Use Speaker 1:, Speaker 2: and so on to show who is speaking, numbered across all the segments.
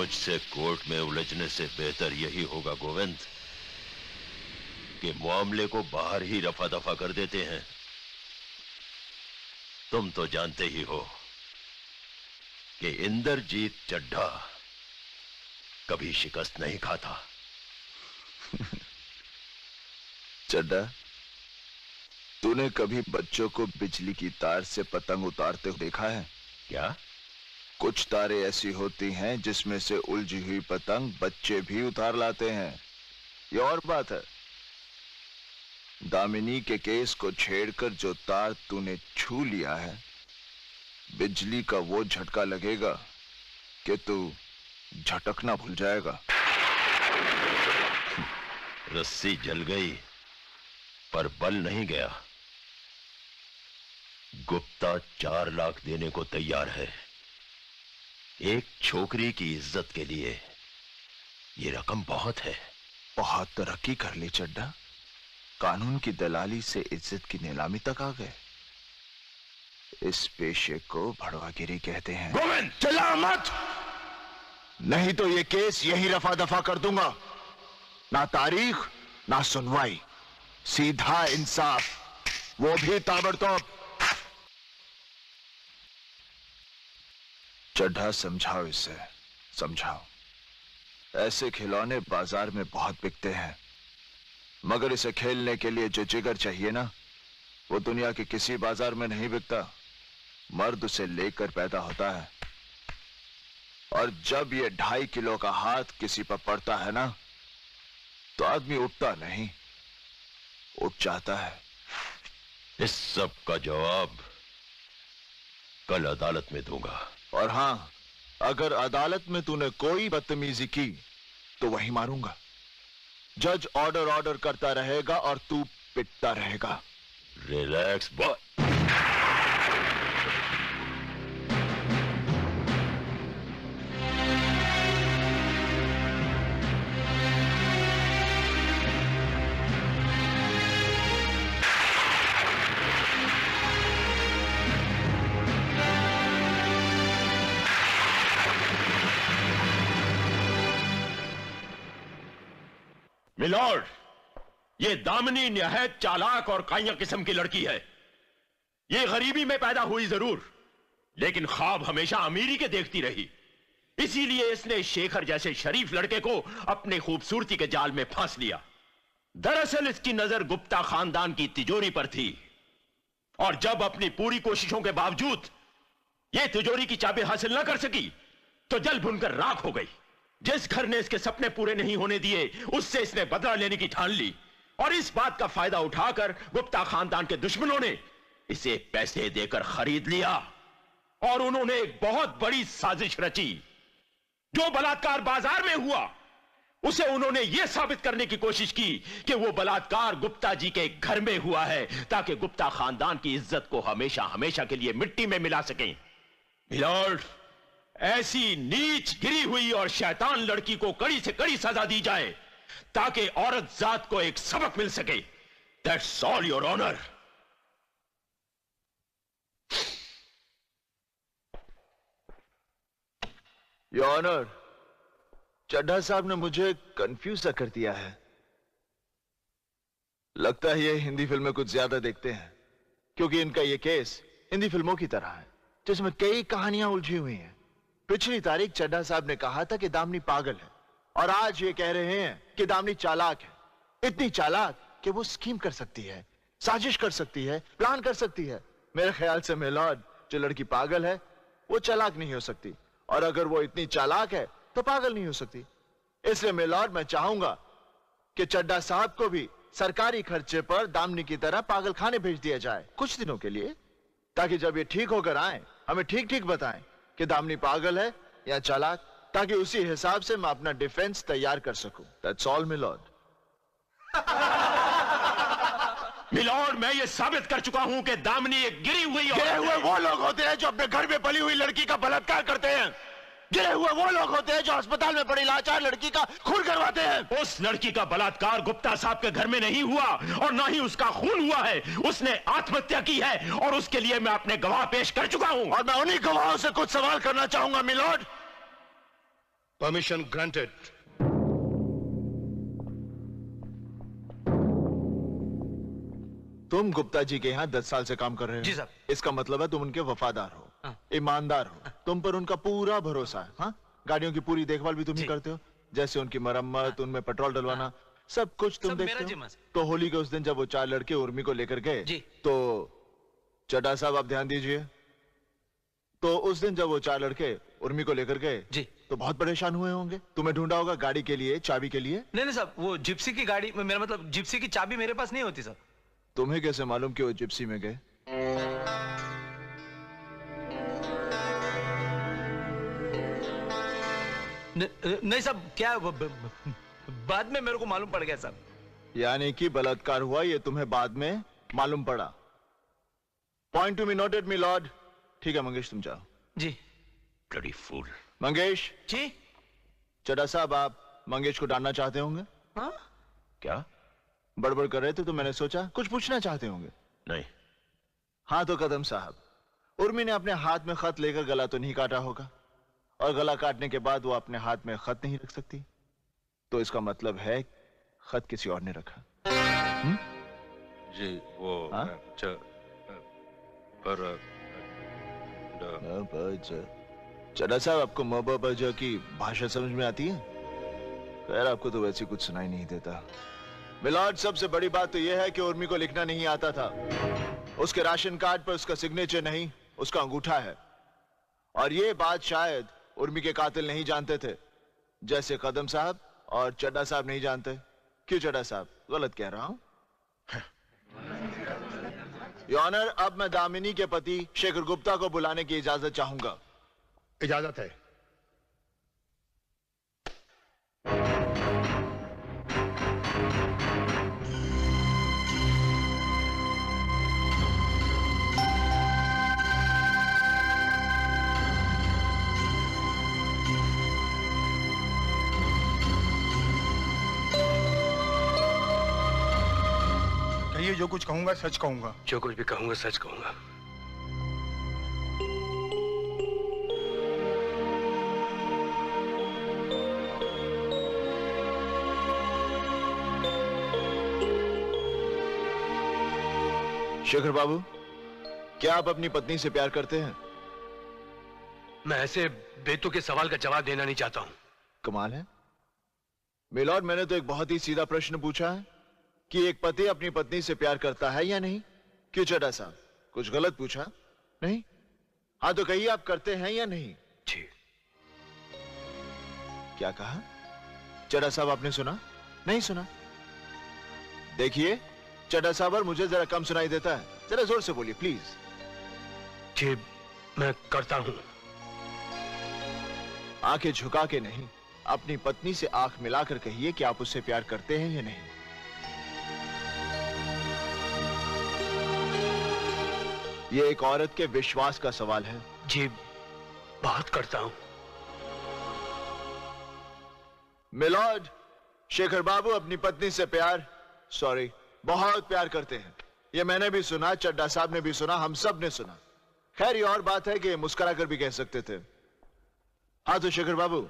Speaker 1: मुझसे कोर्ट में उलझने से बेहतर यही होगा गोविंद कि मामले को बाहर ही रफा दफा कर देते हैं। तुम तो जानते ही हो कि इंद्रजीत चड्ढा कभी शिकस्त नहीं खाता।
Speaker 2: चड्ढा, तूने कभी बच्चों को बिजली की तार से पतंग उतारते हुए देखा है?
Speaker 1: क्या?
Speaker 2: कुछ तारें ऐसी होती हैं जिसमें से उलझी हुई पतंग बच्चे भी उतार लाते हैं। ये और बात है, दामिनी के केस को छेड़कर जो तार तूने छू लिया है, बिजली का वो झटका लगेगा कि तू झटकना भूल जाएगा।
Speaker 1: रस्सी जल गई पर बल नहीं गया। गुप्ता 4 लाख देने को तैयार है। एक छोकरी की इज्जत के लिए ये रकम बहुत है।
Speaker 2: बहुत तरक्की कर ली चड्ढा, कानून की दलाली से इज्जत की नीलामी तक आ गए। इस पेशे को भड़वागिरी कहते हैं।
Speaker 1: गोविंद,
Speaker 2: चला मत, नहीं तो ये केस यही रफा दफा कर दूंगा। ना तारीख ना सुनवाई, सीधा इंसाफ, वो भी ताबड़तोड़। चड्ढा, समझाओ इसे, समझाओ। ऐसे खिलौने बाजार में बहुत बिकते हैं, मगर इसे खेलने के लिए जो जिगर चाहिए ना, वो दुनिया के किसी बाजार में नहीं बिकता। मर्द उसे लेकर पैदा होता है, और जब ये 2.5 किलो का हाथ किसी पर पड़ता है ना, तो आदमी उठता नहीं, उठ जाता है।
Speaker 1: इस सब का जवाब कल अदालत में दूंगा।
Speaker 2: और हां, अगर अदालत में तूने कोई बदतमीजी की तो वही मारूंगा। जज ऑर्डर करता रहेगा और तू पिटता रहेगा।
Speaker 1: Relax boy. मिलॉर्ड, ये दामिनी निहायत चालाक और काइया किस्म की लड़की है। ये गरीबी में पैदा हुई जरूर, लेकिन ख्वाब हमेशा अमीरी के देखती रही। इसीलिए इसने शेखर जैसे शरीफ लड़के को अपने खूबसूरती के जाल में फांस लिया। दरअसल इसकी नजर गुप्ता खानदान की तिजोरी पर थी, और जब अपनी पूरी कोशिशों के बावजूद यह तिजोरी की चाबी हासिल न कर सकी, तो जल भुनकर राख हो गई। जिस घर ने इसके सपने पूरे नहीं होने दिए, उससे इसने बदला लेने की ठान ली, और इस बात का फायदा उठाकर गुप्ता खानदान के दुश्मनों ने इसे पैसे देकर खरीद लिया, और उन्होंने एक बहुत बड़ी साजिश रची। जो बलात्कार बाजार में हुआ, उसे उन्होंने यह साबित करने की कोशिश की कि वो बलात्कार गुप्ता जी के घर में हुआ है, ताकि गुप्ता खानदान की इज्जत को हमेशा हमेशा के लिए मिट्टी में मिला सकें। मिलॉर्ड, ऐसी नीच गिरी हुई और शैतान लड़की को कड़ी से कड़ी सजा दी जाए, ताकि औरत जात को एक सबक मिल सके। That's all your honour.
Speaker 2: Your honour, Chadha साहब ने मुझे कंफ्यूज कर दिया है। लगता है ये हिंदी फिल्में कुछ ज्यादा देखते हैं, क्योंकि इनका ये केस हिंदी फिल्मों की तरह है, जिसमें कई कहानियां उलझी हुई हैं। पिछली तारीख चड्ढा साहब ने कहा था कि दामिनी पागल है, और आज ये कह रहे हैं कि दामिनी चालाक है। इतनी चालाक कि वो स्कीम कर सकती है, साजिश कर सकती है, प्लान कर सकती है। मेरे ख्याल से मिलॉर्ड, जो लड़की पागल है वो चालाक नहीं हो सकती, और अगर वो इतनी चालाक है तो पागल नहीं हो सकती। इसलिए मिलॉर्ड, मैं चाहूंगा कि चड्ढा साहब को भी सरकारी खर्चे पर दामिनी की तरह पागल खाने भेज दिया जाए कुछ दिनों के लिए, ताकि जब ये ठीक होकर आए हमें ठीक ठीक बताएं कि दामिनी पागल है या चालाक, ताकि उसी हिसाब से मैं अपना डिफेंस तैयार कर सकूं। That's all milord.
Speaker 1: मिलॉर्ड, मैं ये साबित कर चुका हूं कि दामिनी एक गिरे हुए
Speaker 2: वो लोग होते हैं जो अपने घर में पली हुई लड़की का बलात्कार करते हैं। गिरे हुए वो लोग होते हैं जो अस्पताल में पड़ी लाचार लड़की का खून करवाते हैं।
Speaker 1: उस लड़की का बलात्कार गुप्ता साहब के घर में नहीं हुआ, और ना ही उसका खून हुआ है। उसने आत्महत्या की है, और उसके लिए मैं अपने गवाह पेश कर चुका हूं।
Speaker 2: और मैं उन्हीं गवाहों से कुछ सवाल करना चाहूंगा मिलॉर्ड।
Speaker 3: Permission granted.
Speaker 2: तुम गुप्ता जी के यहाँ 10 साल से काम कर रहे हो?
Speaker 4: जी साहब।
Speaker 2: इसका मतलब है तुम उनके वफादार हो, ईमानदार हो, तुम पर उनका पूरा भरोसा है। हाँ, गाड़ियों की पूरी देखभाल भी तुम ही करते हो, जैसे उनकी मरम्मत, उनमें पेट्रोल डलवाना, सब कुछ तुम देखते हो। तो होली के उस दिन जब वो 4 लड़के उर्मी को लेकर गए, तो चड्ढा साहब आप ध्यान दीजिए, तो उस दिन जब वो 4 लड़के उर्मी को लेकर गए
Speaker 4: जी,
Speaker 2: तो बहुत परेशान हुए होंगे। तुम्हें ढूंढा होगा गाड़ी के लिए, चाबी के लिए।
Speaker 4: नहीं साहब, वो जिप्सी की गाड़ी, मेरा मतलब जिप्सी की चाबी मेरे पास नहीं होती साहब।
Speaker 2: तुम्हें कैसे मालूम कि वो जिप्सी में गए?
Speaker 4: नहीं साहब, क्या बाद में मेरे को मालूम पड़ गया साहब।
Speaker 2: यानी कि बलात्कार हुआ ये तुम्हें बाद में मालूम पड़ा। Point to be noted my lord. ठीक है मंगेश, तुम जाओ।
Speaker 4: जी।
Speaker 1: Bloody fool.
Speaker 2: मंगेश
Speaker 4: जी।
Speaker 2: चड्ढा साहब, आप मंगेश को डांटना चाहते होंगे?
Speaker 4: हाँ?
Speaker 2: क्या बड़बड़ कर रहे थे तो मैंने सोचा कुछ पूछना चाहते होंगे।
Speaker 1: नहीं।
Speaker 2: हाँ तो कदम साहब, उर्मी ने अपने हाथ में खत लेकर गला तो नहीं काटा होगा, और गला काटने के बाद वो अपने हाथ में खत नहीं रख सकती, तो इसका मतलब है खत किसी और ने रखा।
Speaker 3: जी वो
Speaker 2: हाँ? चड्ढा साहब, आपको मबज की भाषा समझ में आती है? खैर, आपको तो वैसे कुछ सुनाई नहीं देता। मिलॉर्ड, सबसे बड़ी बात तो यह है कि उर्मी को लिखना नहीं आता था। उसके राशन कार्ड पर उसका सिग्नेचर नहीं, उसका अंगूठा है। और ये बात शायद उर्मी के कातिल नहीं जानते थे, जैसे कदम साहब और चड्ढा साहब नहीं जानते। क्यों चड्ढा साहब, गलत कह रहा हूं? योर ऑनर, अब मैं दामिनी के पति शेखर गुप्ता को बुलाने की इजाजत चाहूंगा।
Speaker 3: इजाजत है।
Speaker 5: कहिए, जो कुछ कहूंगा सच कहूंगा।
Speaker 6: जो कुछ भी कहूंगा सच कहूंगा।
Speaker 2: शेखर बाबू, क्या आप अपनी पत्नी से प्यार करते हैं?
Speaker 6: मैं ऐसे बेतुके सवाल का जवाब देना नहीं चाहता हूं।
Speaker 2: कमाल है मिलॉर्ड, मैंने तो एक बहुत ही सीधा प्रश्न पूछा है कि एक पति अपनी पत्नी से प्यार करता है या नहीं। क्यों चड्ढा साहब, कुछ गलत पूछा? नहीं? हाँ तो कहिए, आप करते हैं या नहीं?
Speaker 6: जी।
Speaker 2: क्या कहा चड्ढा साहब, आपने सुना? नहीं सुना? देखिए चड्ढा साहब, और मुझे जरा कम सुनाई देता है, जरा जोर से बोलिए प्लीज।
Speaker 6: जी, मैं करता हूं।
Speaker 2: आंखें झुका के नहीं, अपनी पत्नी से आंख मिलाकर कहिए कि आप उससे प्यार करते हैं या नहीं। यह एक औरत के विश्वास का सवाल है।
Speaker 6: जी, बहुत करता हूं।
Speaker 2: मिलॉर्ड, शेखर बाबू अपनी पत्नी से प्यार, सॉरी, बहुत प्यार करते हैं। यह मैंने भी सुना, चड्ढा साहब ने भी सुना, हम सब ने सुना। खैर, ये और बात है कि मुस्कुरा कर भी कह सकते थे। हाँ तो शेखर बाबू,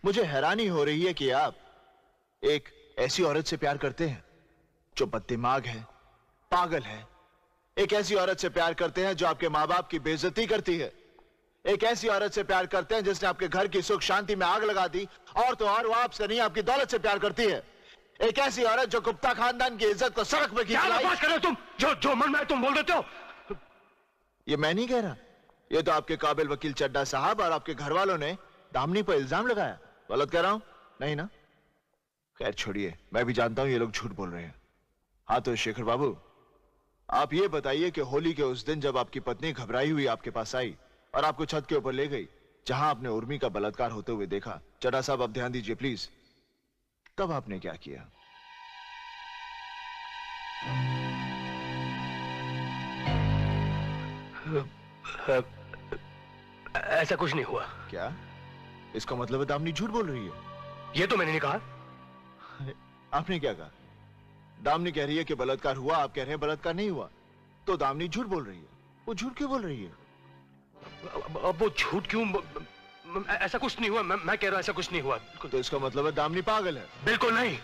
Speaker 2: मुझे हैरानी हो रही है कि आप एक ऐसी औरत से प्यार करते हैं जो बददिमाग है, पागल है। एक ऐसी औरत से प्यार करते हैं जो आपके माँ बाप की बेइज्जती करती है। एक ऐसी औरत से प्यार करते हैं जिसने आपके घर की सुख शांति में आग लगा दी, और तो और वो आपसे नहीं आपकी दौलत से प्यार करती है। एक ऐसी औरत जो गुप्ता खानदान की इज्जत को सड़क पे
Speaker 6: क्या बात कर रहे हो तुम? जो मन में तुम बोल देते हो।
Speaker 2: ये मैं नहीं कह रहा, ये तो आपके काबिल वकील चड्ढा साहब और आपके घर वालों ने दामिनी पर इल्जाम लगाया। गलत कह रहा हूं? नहीं ना? खैर छोड़िए, मैं भी जानता हूं ये लोग झूठ बोल रहे हैं। हाँ तो शेखर बाबू, आप ये बताइए कि होली के उस दिन जब आपकी पत्नी घबराई हुई आपके पास आई और आपको छत के ऊपर ले गई, जहां आपने उर्मी का बलात्कार होते हुए देखा, चड्ढा साहब आप ध्यान दीजिए प्लीज, तब आपने क्या किया?
Speaker 6: ऐसा कुछ नहीं हुआ।
Speaker 2: क्या? इसका मतलब है दामिनी झूठ बोल रही है?
Speaker 6: ये तो मैंने नहीं कहा।
Speaker 2: आपने क्या कहा? दामिनी कह रही है कि बलात्कार हुआ, आप कह रहे हैं बलात्कार नहीं हुआ, तो दामिनी झूठ बोल रही है। वो झूठ क्यों बोल रही है?
Speaker 6: अब वो झूठ क्यों ऐसा कुछ नहीं हुआ। मैं कह रहा हूँ ऐसा कुछ नहीं हुआ।
Speaker 2: तो इसका मतलब है दामिनी पागल है?
Speaker 6: बिल्कुल नहीं।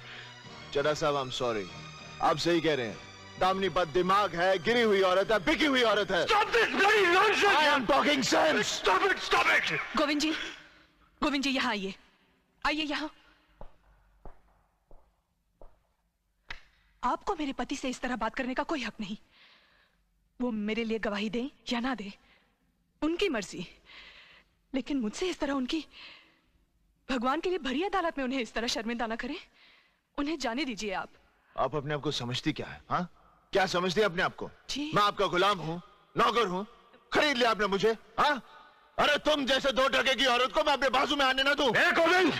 Speaker 2: चड्ढा साहब, आई एम सॉरी, आप सही कह रहे हैं। दामिनी पर दिमाग है, गिरी हुई औरत है, बिकी हुई औरत है।
Speaker 6: Stop this bloody nonsense!
Speaker 2: I am talking sense.
Speaker 6: Stop it! Stop it!
Speaker 7: Govind जी यहाँ आइए, आइए यहाँ। आपको मेरे पति से इस तरह बात करने का कोई हक नहीं। वो मेरे लिए गवाही दें या ना दें, उनकी मर्जी, लेकिन मुझसे इस तरह उनकी, भगवान के लिए भरी अदालत में उन्हें इस तरह शर्मिंदा ना करें। उन्हें जाने दीजिए। आप
Speaker 2: अपने आप को समझती क्या है? हाँ, क्या समझती है अपने आप को? मैं आपका गुलाम हूँ, नौकर हूँ, खरीद लिया आपने मुझे? हाँ, अरे तुम जैसे 2 टके की औरत को मैं अपने बाजू में आने ना दूं।
Speaker 6: गोविंद,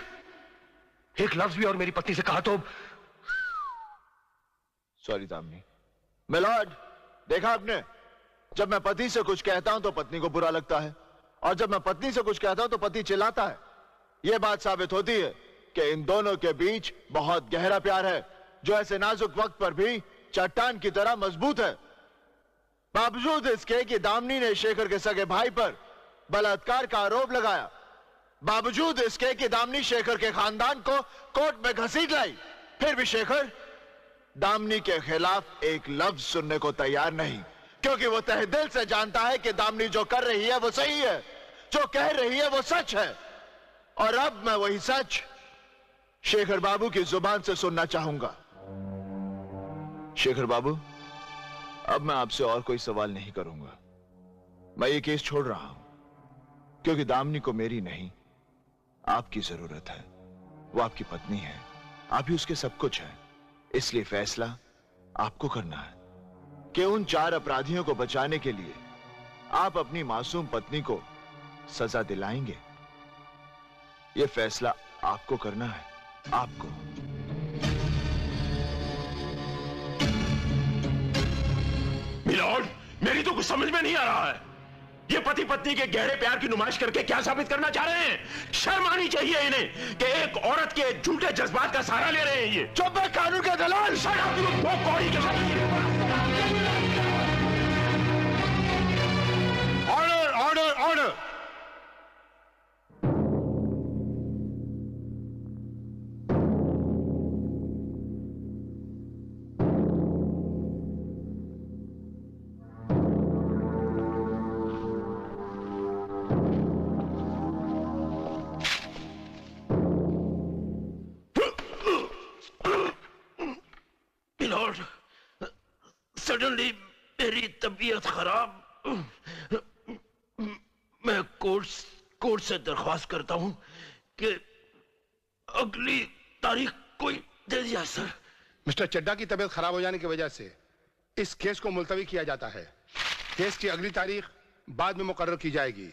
Speaker 6: एक लफ्ज भी और मेरी पत्नी से कहा तो।
Speaker 2: सॉरी दामिनी। मिलॉर्ड, देखा आपने, जब मैं पति से कुछ कहता हूं तो पत्नी को बुरा लगता है, और जब मैं पत्नी से कुछ कहता हूं तो पति चिल्लाता है। यह बात साबित होती है कि इन दोनों के बीच बहुत गहरा प्यार है, जो ऐसे नाजुक वक्त पर भी चट्टान की तरह मजबूत है। बावजूद इसके कि दामिनी ने शेखर के सगे भाई पर बलात्कार का आरोप लगाया, बावजूद इसके कि दामिनी शेखर के खानदान को कोर्ट में घसीट लाई, फिर भी शेखर दामिनी के खिलाफ एक लफ्ज सुनने को तैयार नहीं, क्योंकि वो तहे दिल से जानता है कि दामिनी जो कर रही है वो सही है, जो कह रही है वो सच है। और अब मैं वही सच शेखर बाबू की जुबान से सुनना चाहूंगा। शेखर बाबू, अब मैं आपसे और कोई सवाल नहीं करूंगा। मैं ये केस छोड़ रहा हूं, क्योंकि दामिनी को मेरी नहीं, आपकी जरूरत है। वो आपकी पत्नी है, आप ही उसके सब कुछ हैं। इसलिए फैसला आपको करना है कि उन 4 अपराधियों को बचाने के लिए आप अपनी मासूम पत्नी को सजा दिलाएंगे। यह फैसला आपको करना है, आपको।
Speaker 1: मिलॉर्ड, मेरी तो कुछ समझ में नहीं आ रहा है। ये पति पत्नी के गहरे प्यार की नुमाइश करके क्या साबित करना चाह रहे हैं? शर्म आनी चाहिए इन्हें कि एक औरत के झूठे जज्बात का सहारा ले रहे हैं ये।
Speaker 2: चुप है कानून के दलाल!
Speaker 3: Order order order!
Speaker 1: सडनली मेरी तबीयत खराब, मैं कोर्ट से दरख्वास्त करता हूं कि अगली तारीख कोई दे दिया। सर,
Speaker 3: मिस्टर चड्ढा की तबीयत खराब हो जाने की वजह से इस केस को मुलतवी किया जाता है। केस की अगली तारीख बाद में मुकर्रर की जाएगी।